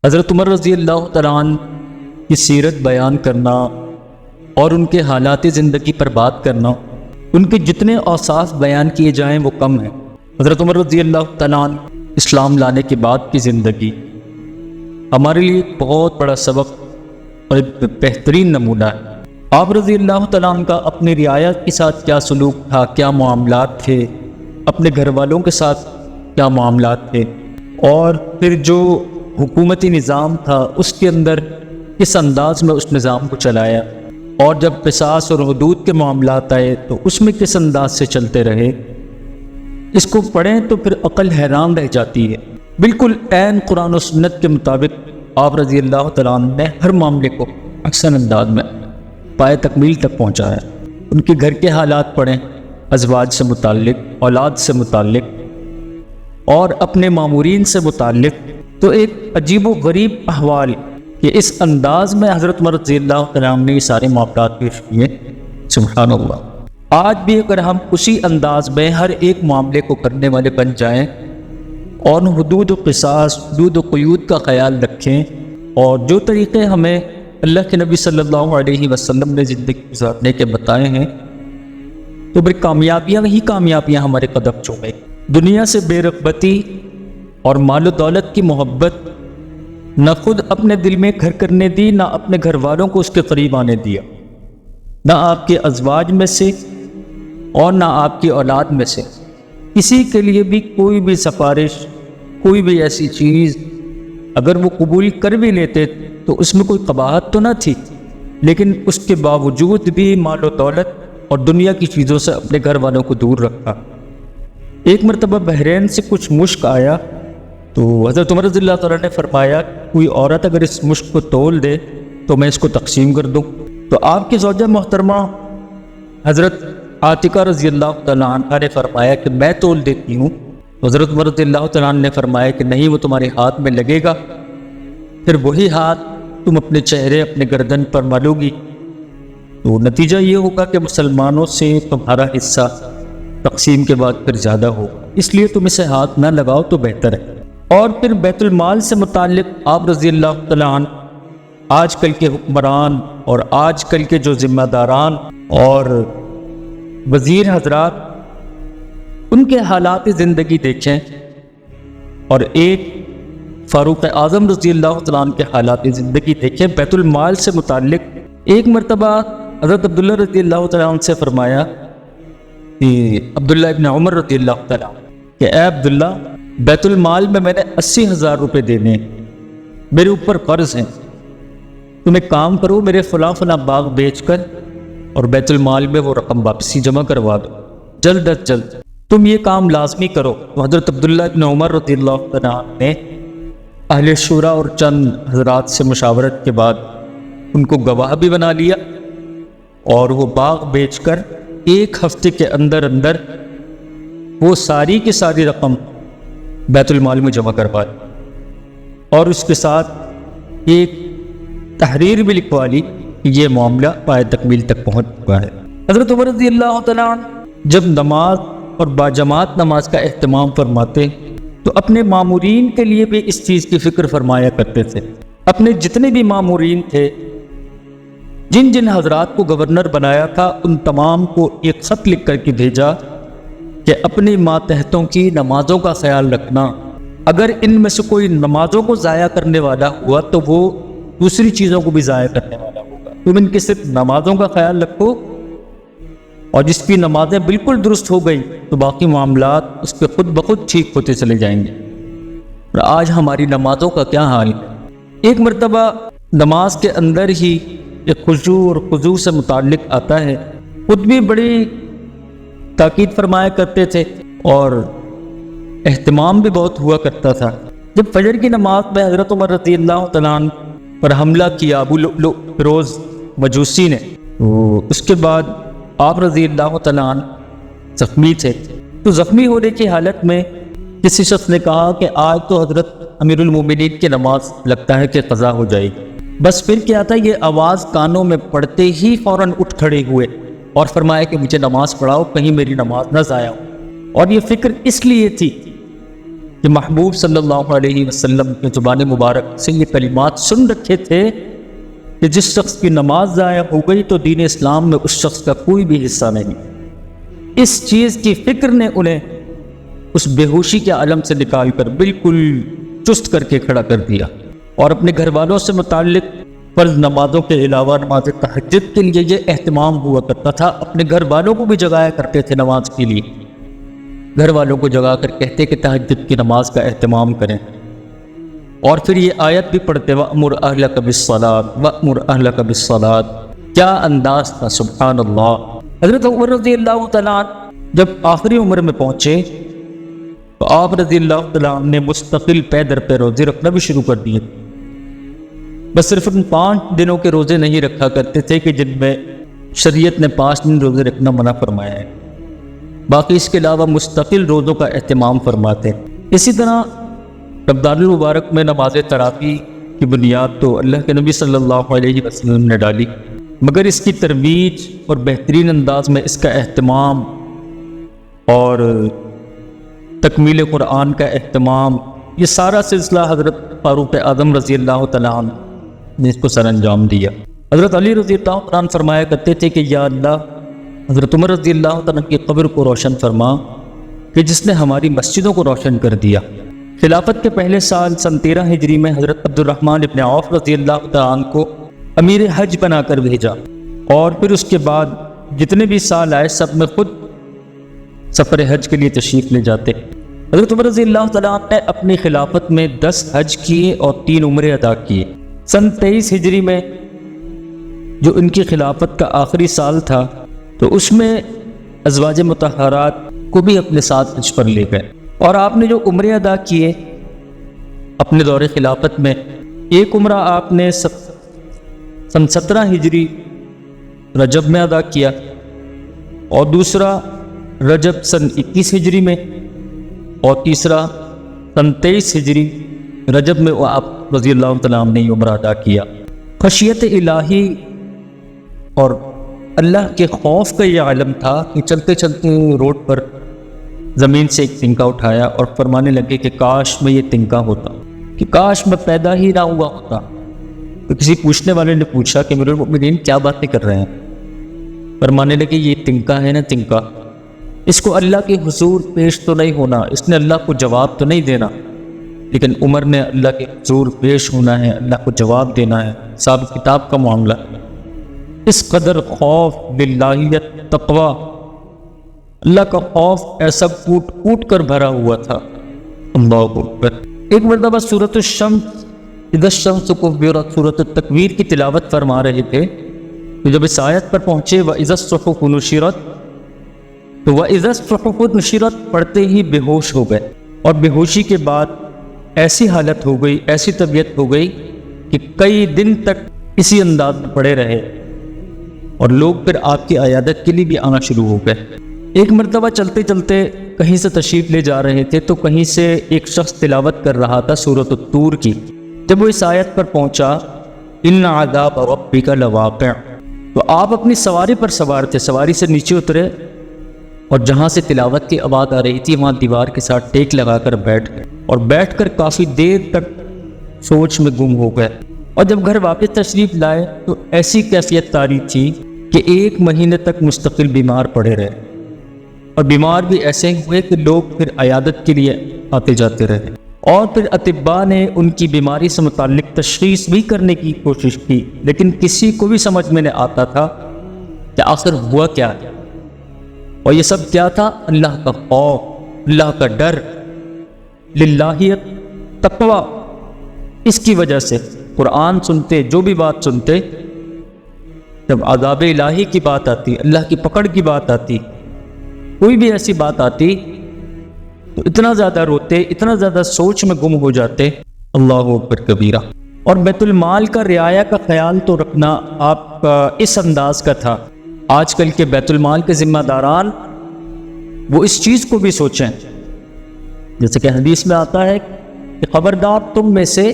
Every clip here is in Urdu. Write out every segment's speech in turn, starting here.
حضرت عمر رضی اللہ تعالیٰ عنہ کی سیرت بیان کرنا اور ان کے حالات زندگی پر بات کرنا، ان کے جتنے اوصاف بیان کیے جائیں وہ کم ہیں۔ حضرت عمر رضی اللہ تعالیٰ عنہ اسلام لانے کے بعد کی زندگی ہمارے لیے ایک بہت بڑا سبق اور ایک بہترین نمونہ ہے۔ آپ رضی اللہ تعالیٰ عنہ کا اپنی رعایا کے ساتھ کیا سلوک تھا، کیا معاملات تھے، اپنے گھر والوں کے ساتھ کیا معاملات تھے، اور پھر جو حکومتی نظام تھا اس کے اندر کس انداز میں اس نظام کو چلایا، اور جب قصاص اور حدود کے معاملات آئے تو اس میں کس انداز سے چلتے رہے۔ اس کو پڑھیں تو پھر عقل حیران رہ جاتی ہے۔ بالکل عین قرآن و سنت کے مطابق آپ رضی اللہ تعالیٰ عنہ نے ہر معاملے کو احسن انداز میں پائے تکمیل تک پہنچایا۔ ان کے گھر کے حالات پڑھیں، ازواج سے متعلق، اولاد سے متعلق اور اپنے مامورین سے متعلق، تو ایک عجیب و غریب احوال کہ اس انداز میں حضرت عمر رضی اللہ تعالیٰ عنہ نے یہ سارے معاملات پیش کیے۔ سبحان اللہ۔ آج بھی اگر ہم اسی انداز میں ہر ایک معاملے کو کرنے والے بن جائیں اور حدود و قصاص، حدود و قیود کا خیال رکھیں، اور جو طریقے ہمیں اللہ کے نبی صلی اللہ علیہ وسلم نے زندگی گزارنے کے بتائے ہیں، تو پھر کامیابیاں ہی کامیابیاں ہمارے قدم چومیں۔ دنیا سے بے رغبتی اور مال و دولت کی محبت نہ خود اپنے دل میں گھر کرنے دی، نہ اپنے گھر والوں کو اس کے قریب آنے دیا، نہ آپ کے ازواج میں سے اور نہ آپ کی اولاد میں سے کسی کے لیے بھی کوئی بھی سفارش، کوئی بھی ایسی چیز اگر وہ قبول کر بھی لیتے تو اس میں کوئی قباحت تو نہ تھی، لیکن اس کے باوجود بھی مال و دولت اور دنیا کی چیزوں سے اپنے گھر والوں کو دور رکھا۔ ایک مرتبہ بحرین سے کچھ مشک آیا تو حضرت عمر رضی اللہ تعالیٰ نے فرمایا کوئی عورت اگر اس مشک کو تول دے تو میں اس کو تقسیم کر دوں۔ تو آپ کی زوجہ محترمہ حضرت عاتقہ رضی اللہ تعالیٰ عنہ نے فرمایا کہ میں تول دیتی ہوں۔ حضرت عمر رضی اللہ تعالیٰ عنہ نے فرمایا کہ نہیں، وہ تمہارے ہاتھ میں لگے گا، پھر وہی ہاتھ تم اپنے چہرے، اپنے گردن پر ملو گی، تو نتیجہ یہ ہوگا کہ مسلمانوں سے تمہارا حصہ تقسیم کے بعد پھر زیادہ ہوگا، اس لیے تم اسے ہاتھ نہ لگاؤ تو بہتر ہے۔ اور پھر بیت المال سے متعلق آپ رضی اللہ تعالیٰ عنہ آج کل کے حکمران اور آج کل کے جو ذمہ داران اور وزیر حضرات، ان کے حالات زندگی دیکھیں، اور ایک فاروق اعظم رضی اللہ تعالیٰ عنہ کے حالات زندگی دیکھیں۔ بیت المال سے متعلق ایک مرتبہ حضرت عبداللہ رضی اللہ تعالیٰ عنہ سے فرمایا کہ عبداللہ ابن عمر رضی اللہ تعالیٰ عنہ کہ اے عبداللہ، بیت المال میں نے 80,000 روپے دینے ہیں، میرے اوپر قرض ہیں، تم ایک کام کرو، میرے فلاں فلاں باغ بیچ کر اور بیت المال میں وہ رقم واپسی جمع کروا دو، جلد از جلد تم یہ کام لازمی کرو۔ تو حضرت عبداللہ ابن عمر رضی اللہ تعالیٰ عنہ نے اہل شورا اور چند حضرات سے مشاورت کے بعد ان کو گواہ بھی بنا لیا، اور وہ باغ بیچ کر 1 ہفتے کے اندر اندر وہ ساری کی ساری رقم بیت المال میں جمع کروا دی، اور اس کے ساتھ ایک تحریر بھی لکھوا لی کہ یہ معاملہ پائے تکمیل تک پہنچ چکا ہے۔ حضرت عمر رضی اللہ تعالیٰ عنہ جب نماز اور باجماعت نماز کا اہتمام فرماتے تو اپنے مامورین کے لیے بھی اس چیز کی فکر فرمایا کرتے تھے۔ اپنے جتنے بھی مامورین تھے، جن جن حضرات کو گورنر بنایا تھا، ان تمام کو ایک خط لکھ کر کے بھیجا کہ اپنی ماتحتوں کی نمازوں کا خیال رکھنا، اگر ان میں سے کوئی نمازوں کو ضائع کرنے والا ہوا تو وہ دوسری چیزوں کو بھی ضائع کرنے والا ہوگا، تم ان کی صرف نمازوں کا خیال رکھو، اور جس کی نمازیں بالکل درست ہو گئی تو باقی معاملات اس کے خود بخود ٹھیک ہوتے چلے جائیں گے۔ اور آج ہماری نمازوں کا کیا حال ہے؟ ایک مرتبہ نماز کے اندر ہی ایک خشوع اور خضوع سے متعلق آتا ہے، خود بھی بڑی تاکید فرمایا کرتے تھے اور اہتمام بھی بہت ہوا کرتا تھا۔ جب فجر کی نماز میں حضرت عمر رضی اللہ تعالیٰ عنہ پر حملہ کیا ابو لؤلؤ فیروز مجوسی نے، تو اس کے بعد آپ رضی اللہ تعالیٰ عنہ زخمی تھے، تو زخمی ہونے کی حالت میں کسی شخص نے کہا کہ آج تو حضرت امیر المومنین کی نماز لگتا ہے کہ قضا ہو جائے گی۔ بس پھر کیا تھا، یہ آواز کانوں میں پڑتے ہی فوراً اٹھ کھڑے ہوئے اور فرمایا کہ مجھے نماز پڑھاؤ، کہیں میری نماز نہ ضائع ہو۔ اور یہ فکر اس لیے تھی کہ محبوب صلی اللہ علیہ وسلم کے زبان مبارک سے یہ کلمات سن رکھے تھے کہ جس شخص کی نماز ضائع ہو گئی تو دین اسلام میں اس شخص کا کوئی بھی حصہ نہیں۔ اس چیز کی فکر نے انہیں اس بے ہوشی کے عالم سے نکال کر بالکل چست کر کے کھڑا کر دیا، اور اپنے گھر والوں سے متعلق فرض نمازوں کے علاوہ نماز تہجد کے لیے یہ اہتمام ہوا کرتا تھا۔ اپنے گھر والوں کو بھی جگایا کرتے تھے نماز کے لیے، گھر والوں کو جگا کر کہتے کہ تہجد کی نماز کا اہتمام کریں، اور پھر یہ آیت بھی پڑھتے وَأْمُرْ أَهْلَكَ بِالصَّلَاةِ وَأْمُرْ أَهْلَكَ بِالصَّلَاةِ۔ کیا انداز تھا، سبحان اللہ۔ حضرت عمر رضی اللہ تعالیٰ عنہ جب آخری عمر میں پہنچے تو آپ رضی اللہ تعالیٰ عنہ نے مستقل پے در پہ روزے رکھنا بھی شروع کر دیے۔ بس صرف ان 5 دنوں کے روزے نہیں رکھا کرتے تھے کہ جن میں شریعت نے 5 دن روزے رکھنا منع فرمایا ہے، باقی اس کے علاوہ مستقل روزوں کا اہتمام فرماتے۔ اسی طرح رمضان المبارک میں نماز تراویح کی بنیاد تو اللہ کے نبی صلی اللہ علیہ وسلم نے ڈالی، مگر اس کی ترویج اور بہترین انداز میں اس کا اہتمام اور تکمیل قرآن کا اہتمام، یہ سارا سلسلہ حضرت فاروق اعظم رضی اللہ تعالیٰ عنہ نے اس کو سر انجام دیا۔ حضرت علی رضی اللہ تعالیٰ عنہ فرمایا کرتے تھے کہ یا اللہ، حضرت عمر رضی اللہ تعالیٰ عنہ کی قبر کو روشن فرما کہ جس نے ہماری مسجدوں کو روشن کر دیا۔ خلافت کے پہلے سال سن 13 ہجری میں حضرت عبد الرحمن ابن عوف رضی اللہ تعالیٰ عنہ کو امیر حج بنا کر بھیجا، اور پھر اس کے بعد جتنے بھی سال آئے سب میں خود سفر حج کے لیے تشریف لے جاتے۔ حضرت عمر رضی اللہ تعالیٰ عنہ نے اپنی خلافت میں 10 حج کیے اور 3 عمرے ادا کیے۔ سن 23 ہجری میں جو ان کی خلافت کا آخری سال تھا تو اس میں ازواج مطہرات کو بھی اپنے ساتھ حج پر لے گئے، اور آپ نے جو عمرے ادا کیے اپنے دور خلافت میں، ایک عمرہ آپ نے سن 17 ہجری رجب میں ادا کیا، اور دوسرا رجب سن 21 ہجری میں، اور تیسرا سن 23 ہجری رجب میں آپ رضی اللہ تعالیٰ عنہ نے یہ عمرہ ادا کیا۔ خشیت الہی اور اللہ کے خوف کا یہ عالم تھا کہ چلتے چلتے روڈ پر زمین سے ایک تنکا اٹھایا اور فرمانے لگے کہ کاش میں یہ تنکا ہوتا، کہ کاش میں پیدا ہی نہ ہوا ہوتا۔ تو کسی پوچھنے والے نے پوچھا کہ امیر المؤمنین کیا باتیں کر رہے ہیں؟ فرمانے لگے یہ تنکا ہے نا، تنکا، اس کو اللہ کے حضور پیش تو نہیں ہونا، اس نے اللہ کو جواب تو نہیں دینا، لیکن عمر نے اللہ کے حضور پیش ہونا ہے، اللہ کو جواب دینا ہے، حساب کتاب کا معاملہ۔ اس قدر خوف باللہیت تقوی، اللہ کا خوف ایسا کوٹ کوٹ کر بھرا ہوا تھا۔ اللہ اکبر۔ ایک مرتبہ سورۃ الشمس اذا الشمس کورت، سورۃ التکویر کی تلاوت فرما رہے تھے، تو جب اس آیت پر پہنچے وَإِذَا الصُّحُفُ نُشِرَتْ، تو وَإِذَا الصُّحُفُ نُشِرَتْ پڑھتے ہی بے ہوش ہو گئے، اور بے ہوشی کے بعد ایسی حالت ہو گئی، ایسی طبیعت ہو گئی کہ کئی دن تک اسی انداز میں پڑے رہے، اور لوگ پھر آپ کی عیادت کے لیے بھی آنا شروع ہو گئے۔ ایک مرتبہ چلتے چلتے کہیں سے تشریف لے جا رہے تھے تو کہیں سے ایک شخص تلاوت کر رہا تھا سورۃ الطور کی۔ جب وہ اس آیت پر پہنچا ان عذاب ربک لواقع، تو آپ اپنی سواری پر سوار تھے، سواری سے نیچے اترے، اور جہاں سے تلاوت کی آواز آ رہی تھی وہاں دیوار کے ساتھ ٹیک لگا کر بیٹھ گئے، اور بیٹھ کر کافی دیر تک سوچ میں گم ہو گئے۔ اور جب گھر واپس تشریف لائے تو ایسی کیفیت طاری تھی کہ 1 مہینے تک مستقل بیمار پڑے رہے، اور بیمار بھی ایسے ہوئے کہ لوگ پھر عیادت کے لیے آتے جاتے رہے، اور پھر اطباء نے ان کی بیماری سے متعلق تشخیص بھی کرنے کی کوشش کی، لیکن کسی کو بھی سمجھ میں نہیں آتا تھا کہ آخر ہوا کیا ہے۔ اور یہ سب کیا تھا؟ اللہ کا خوف، اللہ کا ڈر، للہیت تقوی۔ اس کی وجہ سے قرآن سنتے، جو بھی بات سنتے، جب عذاب الہی کی بات آتی، اللہ کی پکڑ کی بات آتی، کوئی بھی ایسی بات آتی تو اتنا زیادہ روتے، اتنا زیادہ سوچ میں گم ہو جاتے۔ اللہ اکبر کبیرہ۔ اور بیت المال کا رعایا کا خیال تو رکھنا آپ کا اس انداز کا تھا۔ آج کل کے بیت المال کے ذمہ داران وہ اس چیز کو بھی سوچیں، جیسے کہ حدیث میں آتا ہے کہ خبردار تم میں سے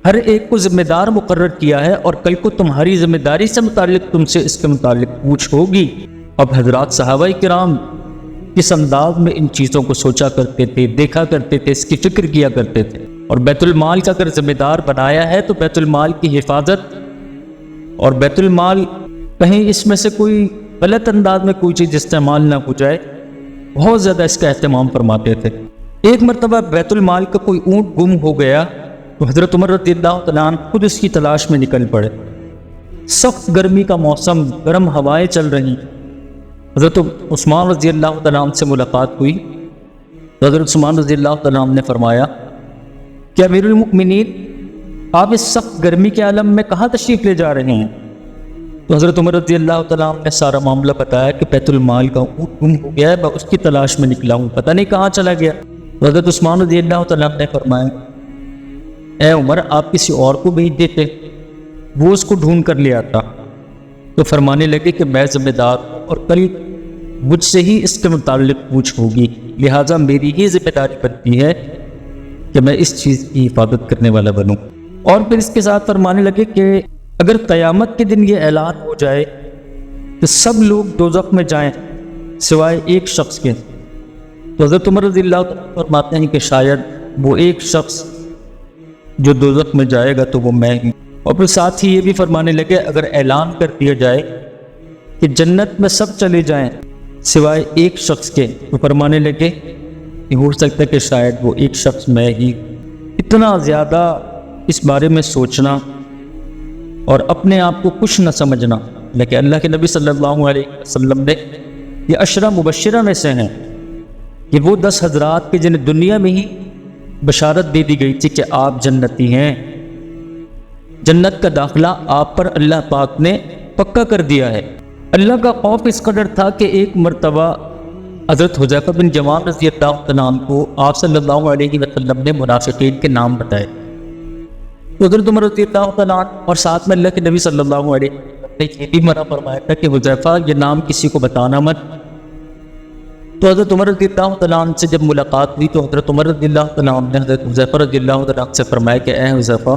ہر ایک کو ذمہ دار مقرر کیا ہے، اور کل کو تمہاری ذمہ داری سے متعلق تم سے اس کے متعلق پوچھ ہوگی۔ اب حضرات صحابہ کرام کس انداز میں ان چیزوں کو سوچا کرتے تھے، دیکھا کرتے تھے، اس کی فکر کیا کرتے تھے. اور بیت المال کا اگر ذمہ دار بنایا ہے تو بیت المال کی حفاظت اور بیت المال کہیں اس میں سے کوئی غلط انداز میں کوئی چیز استعمال نہ ہو جائے، بہت زیادہ اس کا اہتمام فرماتے تھے. ایک مرتبہ بیت المال کا کوئی اونٹ گم ہو گیا تو حضرت عمر رضی اللہ تعالیٰ عنہ خود اس کی تلاش میں نکل پڑے. سخت گرمی کا موسم، گرم ہوائیں چل رہی. حضرت عثمان رضی اللہ تعالیٰ عنہ سے ملاقات ہوئی تو حضرت عثمان رضی اللہ تعالیٰ عنہ نے فرمایا کہ امیر المؤمنین آپ اس سخت گرمی کے عالم میں کہاں تشریف لے جا رہے ہیں؟ تو حضرت عمر رضی اللہ تعالیٰ عنہ نے سارا معاملہ بتایا کہ بیت المال کا اونٹ گم ہو گیا ہے، میں اس کی تلاش میں نکلا ہوں، پتہ نہیں کہاں چلا گیا. تو حضرت عثمان رضی اللہ تعالیٰ عنہ نے فرمایا اے عمر آپ کسی اور کو بھیج دیتے، وہ اس کو ڈھونڈ کر لے آتا. تو فرمانے لگے کہ میں ذمہ دار ہوں اور کل مجھ سے ہی اس کے متعلق پوچھ ہوگی، لہٰذا میری ہی ذمہ داری بنتی ہے کہ میں اس چیز کی حفاظت کرنے والا بنوں. اور پھر اس کے ساتھ فرمانے لگے کہ اگر قیامت کے دن یہ اعلان ہو جائے کہ سب لوگ دوزخ میں جائیں سوائے ایک شخص کے، تو حضرت عمر رضی اللہ عنہ فرماتے ہیں کہ شاید وہ ایک شخص جو دوزخ میں جائے گا تو وہ میں ہوں. اور پھر ساتھ ہی یہ بھی فرمانے لگے اگر اعلان کر دیا جائے کہ جنت میں سب چلے جائیں سوائے ایک شخص کے، تو فرمانے لگے کہ ہو سکتا ہے کہ شاید وہ ایک شخص میں ہی. اتنا زیادہ اس بارے میں سوچنا اور اپنے آپ کو کچھ نہ سمجھنا. لیکن اللہ کے نبی صلی اللہ علیہ وسلم نے یہ عشرہ مبشرہ میں سے ہیں کہ وہ 10 حضرات کے جنہیں دنیا میں ہی بشارت دے دی گئی تھی کہ آپ جنتی ہیں، جنت کا داخلہ آپ پر اللہ پاک نے پکا کر دیا ہے. اللہ کا خوف اس قدر تھا کہ ایک مرتبہ حضرت حذیفہ بن یمان رضی اللہ عنہ کو آپ صلی اللہ علیہ وسلم نے منافقین کے نام بتائے. تو حضرت عمر رضی اللہ عنہ اور ساتھ میں اللہ کے نبی صلی اللہ علیہ وسلم نے یہ بھی منع فرمایا تھا کہ حذیفہ یہ نام کسی کو بتانا مت. تو حضرت عمر رضی اللہ عنہ سے جب ملاقات ہوئی تو حضرت عمر رضی اللہ عنہ نے حضرت حذیفہ رضی اللہ عنہ سے فرمایا کہ اے حذیفہ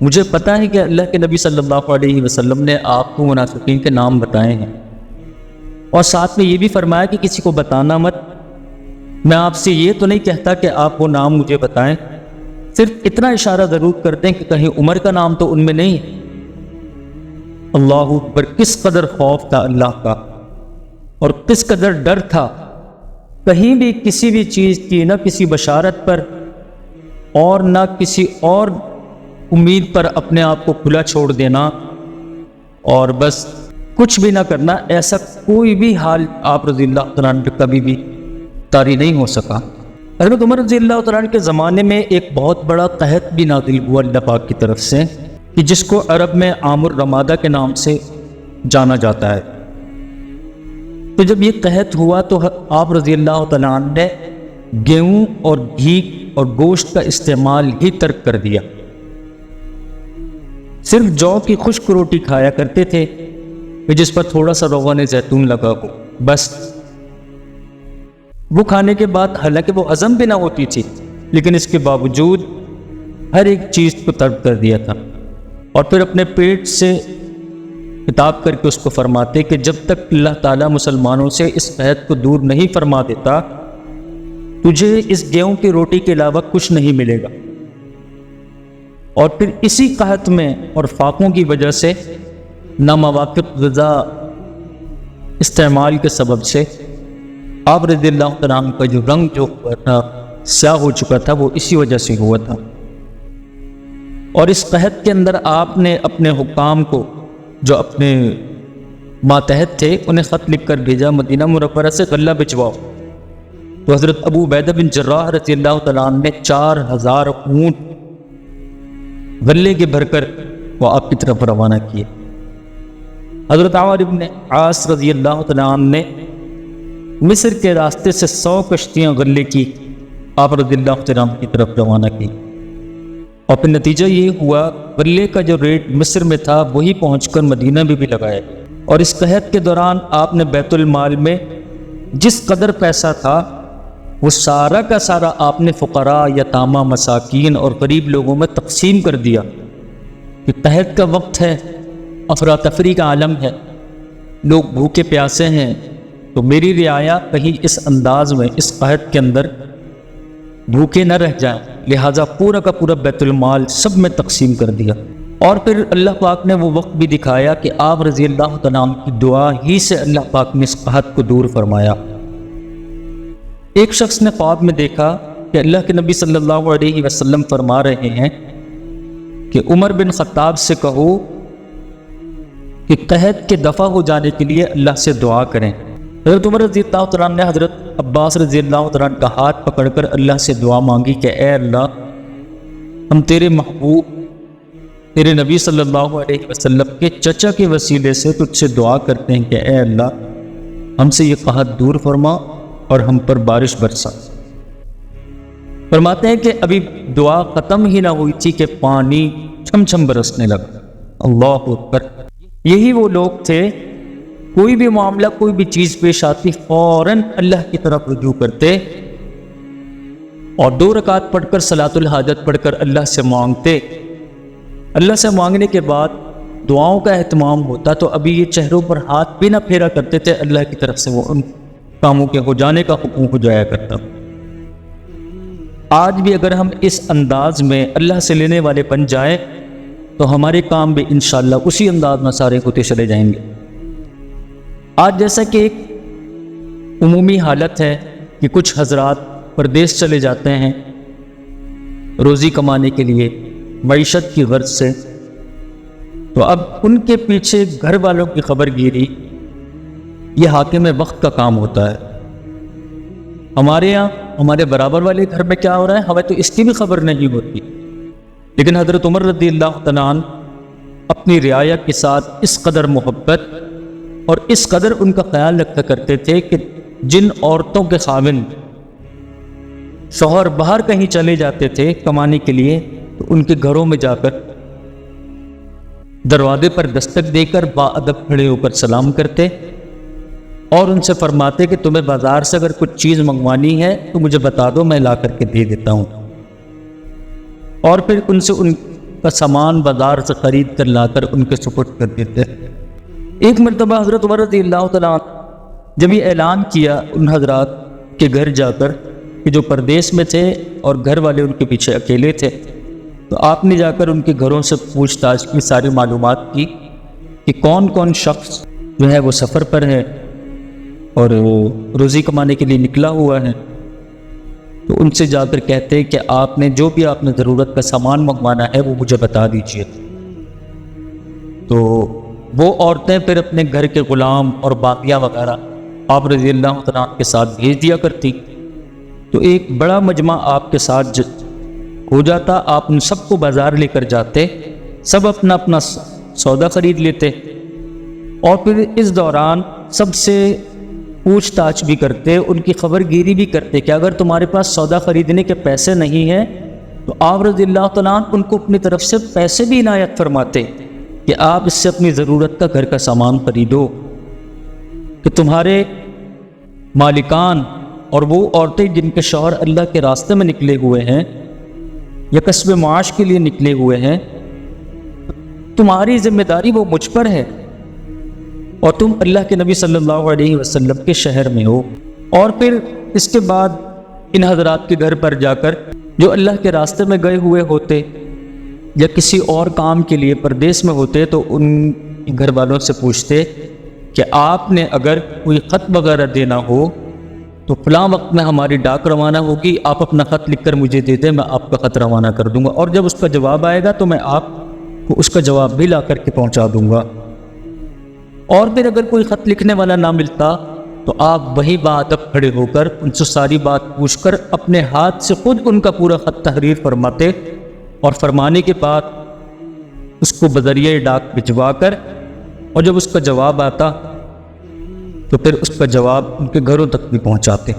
مجھے پتہ ہے کہ اللہ کے نبی صلی اللہ علیہ وسلم نے آپ کو منافقین کے نام بتائے ہیں، اور ساتھ میں یہ بھی فرمایا کہ کسی کو بتانا مت. میں آپ سے یہ تو نہیں کہتا کہ آپ وہ نام مجھے بتائیں، صرف اتنا اشارہ ضرور کر دیں کہ کہیں عمر کا نام تو ان میں نہیں ہے. اللہ اکبر، کس قدر خوف تھا اللہ کا اور کس قدر ڈر تھا. کہیں بھی کسی بھی چیز کی نہ کسی بشارت پر اور نہ کسی اور امید پر اپنے آپ کو کھلا چھوڑ دینا اور بس کچھ بھی نہ کرنا، ایسا کوئی بھی حال آپ رضی اللہ عنہ کبھی بھی طاری نہیں ہو سکا. حضرت عمر رضی اللہ عنہ کے زمانے میں ایک بہت بڑا قحط بھی نازل ہوا اللہ پاک کی طرف سے کہ جس کو عرب میں عام الرمادہ کے نام سے جانا جاتا ہے. تو جب یہ قحط ہوا تو آپ رضی اللہ عنہ نے گیہوں اور گھی اور گوشت کا استعمال ہی ترک کر دیا. صرف جو کی خشک روٹی کھایا کرتے تھے جس پر تھوڑا سا روغن زیتون لگا ہو، بس وہ کھانے کے بعد حالانکہ وہ ہضم بھی نہ ہوتی تھی لیکن اس کے باوجود ہر ایک چیز کو ترک کر دیا تھا. اور پھر اپنے پیٹ سے خطاب کر کے اس کو فرماتے کہ جب تک اللہ تعالیٰ مسلمانوں سے اس قحط کو دور نہیں فرما دیتا تجھے اس گیہوں کی روٹی کے علاوہ کچھ نہیں ملے گا. اور پھر اسی قحط میں اور فاقوں کی وجہ سے نامواقف غذا استعمال کے سبب سے آپ رضی اللہ عنہ کا جو رنگ جو ہوا تھا سیاہ ہو چکا تھا وہ اسی وجہ سے ہوا تھا. اور اس قحط کے اندر آپ نے اپنے حکام کو جو اپنے ماتحت تھے انہیں خط لکھ کر بھیجا مدینہ منورہ سے غلہ بھجواؤ. تو حضرت ابو عبیدہ بن جراح رضی اللہ تعالیٰ عنہ نے 4000 اونٹ غلے کے بھر کر وہ آپ کی طرف روانہ کیے. حضرت عمرو بن عاص رضی اللہ تعالیٰ عنہ نے مصر کے راستے سے 100 کشتیاں غلے کی آپ رضی اللہ تعالیٰ عنہ کی طرف روانہ کی. اور پھر نتیجہ یہ ہوا غلے کا جو ریٹ مصر میں تھا وہی پہنچ کر مدینہ میں بھی لگایا. اور اس قحط کے دوران آپ نے بیت المال میں جس قدر پیسہ تھا وہ سارا کا سارا آپ نے فقراء، یتامہ، مساکین اور غریب لوگوں میں تقسیم کر دیا کہ قحط کا وقت ہے، افراتفری کا عالم ہے، لوگ بھوکے پیاسے ہیں، تو میری رعایا کہیں اس انداز میں اس قحط کے اندر بھوکے نہ رہ جائیں، لہٰذا پورا کا پورا بیت المال سب میں تقسیم کر دیا۔ اور پھر اللہ پاک نے وہ وقت بھی دکھایا کہ آپ رضی اللہ تعالیٰ عنہ کی دعا ہی سے اللہ پاک نے اس قحط کو دور فرمایا۔ ایک شخص نے خواب میں دیکھا کہ اللہ کے نبی صلی اللہ علیہ وسلم فرما رہے ہیں کہ عمر بن خطاب سے کہو کہ قحط کے دفع ہو جانے کے لیے اللہ سے دعا کریں۔ حضرت عمر رضی اللہ تعالیٰ عنہ نے حضرت عباس رضی اللہ تعالیٰ عنہ کا ہاتھ پکڑ کر اللہ سے دعا مانگی کہ اے اللہ، ہم تیرے محبوب تیرے نبی صلی اللہ علیہ وسلم کے چچا کے وسیلے سے تجھ سے دعا کرتے ہیں کہ اے اللہ، ہم سے یہ قحط دور فرما اور ہم پر بارش برسا۔ فرماتے ہیں کہ ابھی دعا ختم ہی نہ ہوئی تھی کہ پانی چھم چھم برسنے لگا۔ اللہ اکبر! یہی وہ لوگ تھے، کوئی بھی معاملہ کوئی بھی چیز پیش آتی فوراً اللہ کی طرف رجوع کرتے اور 2 رکعت پڑھ کر صلاۃ الحاجت پڑھ کر اللہ سے مانگتے۔ اللہ سے مانگنے کے بعد دعاؤں کا اہتمام ہوتا تو ابھی یہ چہروں پر ہاتھ بھی نہ پھیرا کرتے تھے، اللہ کی طرف سے وہ ان کاموں کے ہو جانے کا حکم ہو جایا کرتا۔ آج بھی اگر ہم اس انداز میں اللہ سے لینے والے بن جائیں تو ہمارے کام بھی انشاءاللہ اسی انداز میں سارے ہوتے چلے جائیں گے۔ آج جیسا کہ ایک عمومی حالت ہے کہ کچھ حضرات پردیس چلے جاتے ہیں روزی کمانے کے لیے، معیشت کی غرض سے، تو اب ان کے پیچھے گھر والوں کی خبر گیری یہ حاکم وقت کا کام ہوتا ہے۔ ہمارے یہاں ہمارے برابر والے گھر میں کیا ہو رہا ہے ہمیں تو اس کی بھی خبر نہیں ہوتی، لیکن حضرت عمر رضی اللہ تعالیٰ عنہ اپنی رعایا کے ساتھ اس قدر محبت اور اس قدر ان کا خیال رکھا کرتے تھے کہ جن عورتوں کے خاوند شوہر باہر کہیں چلے جاتے تھے کمانے کے لیے تو ان کے گھروں میں جا کر دروازے پر دستک دے کر باادب کھڑے ہو کر سلام کرتے اور ان سے فرماتے کہ تمہیں بازار سے اگر کچھ چیز منگوانی ہے تو مجھے بتا دو، میں لا کر کے دے دیتا ہوں، اور پھر ان سے ان کا سامان بازار سے خرید کر لا کر ان کے سپرد کر دیتے۔ ایک مرتبہ حضرت عمر رضی اللہ تعالیٰ جب یہ اعلان کیا ان حضرات کے گھر جا کر کہ جو پردیس میں تھے اور گھر والے ان کے پیچھے اکیلے تھے، تو آپ نے جا کر ان کے گھروں سے پوچھ تاچھ کی، ساری معلومات کی کہ کون کون شخص جو ہے وہ سفر پر ہے اور وہ روزی کمانے کے لیے نکلا ہوا ہے، تو ان سے جا کر کہتے کہ آپ نے جو بھی آپ نے ضرورت کا سامان منگوانا ہے وہ مجھے بتا دیجئے۔ تو وہ عورتیں پھر اپنے گھر کے غلام اور باقیہ وغیرہ آپ رضی اللہ تعالیٰ کے ساتھ بھیج دیا کرتی، تو ایک بڑا مجمع آپ کے ساتھ ہو جاتا، آپ ان سب کو بازار لے کر جاتے، سب اپنا اپنا سودا خرید لیتے اور پھر اس دوران سب سے پوچھ تاچھ بھی کرتے، ان کی خبر گیری بھی کرتے کہ اگر تمہارے پاس سودا خریدنے کے پیسے نہیں ہیں تو آپ رضی اللہ تعالیٰ ان کو اپنی طرف سے پیسے بھی عنایت فرماتے کہ آپ اس سے اپنی ضرورت کا گھر کا سامان خریدو، کہ تمہارے مالکان اور وہ عورتیں جن کے شوہر اللہ کے راستے میں نکلے ہوئے ہیں یا کسب معاش کے لیے نکلے ہوئے ہیں، تمہاری ذمہ داری وہ مجھ پر ہے اور تم اللہ کے نبی صلی اللہ علیہ وسلم کے شہر میں ہو۔ اور پھر اس کے بعد ان حضرات کے گھر پر جا کر جو اللہ کے راستے میں گئے ہوئے ہوتے یا کسی اور کام کے لیے پردیس میں ہوتے تو ان گھر والوں سے پوچھتے کہ آپ نے اگر کوئی خط وغیرہ دینا ہو تو فلاں وقت میں ہماری ڈاک روانہ ہوگی، آپ اپنا خط لکھ کر مجھے دے دیں، میں آپ کا خط روانہ کر دوں گا، اور جب اس کا جواب آئے گا تو میں آپ کو اس کا جواب بھی لا کر کے پہنچا دوں گا۔ اور پھر اگر کوئی خط لکھنے والا نہ ملتا تو آپ وہی بادب کھڑے ہو کر ان سے ساری بات پوچھ کر اپنے ہاتھ سے خود ان کا پورا خط تحریر فرماتے اور فرمانے کے بعد اس کو بذریعہ ڈاک بھجوا کر، اور جب اس کا جواب آتا تو پھر اس کا جواب ان کے گھروں تک بھی پہنچاتے۔